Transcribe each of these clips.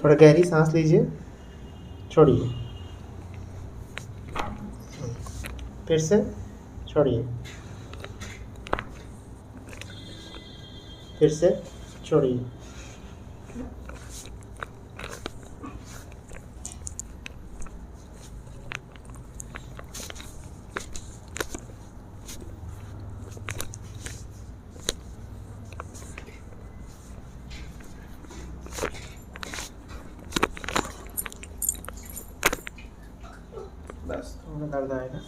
थोड़ा गहरी सांस लीजिए, छोड़िए, फिर से छोड़िए, फिर से छोड़िए। बस थोड़ा दर्द आएगा।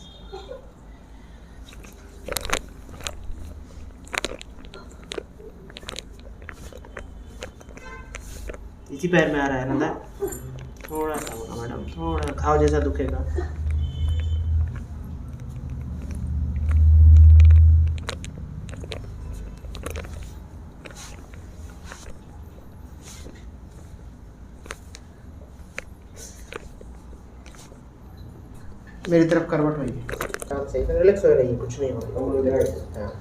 इसी पैर में आ रहा है ना दर्द? थोड़ा सा होगा मैडम, थोड़ा घाव जैसा दुखेगा। मेरी तरफ करवट होइए, काम सही है, रिलैक्स हो रही है, कुछ नहीं होगा। हाँ,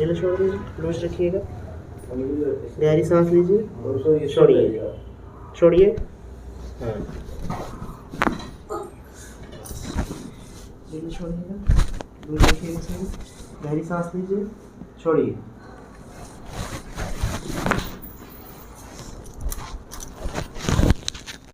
ये छोड़ दीजिए, लूज रखिएगा, गहरी सांस लीजिए, छोड़िए, छोड़िए। हाँ, छोड़िएगा, लूज रखिएगा, गहरी सांस लीजिए, छोड़िए।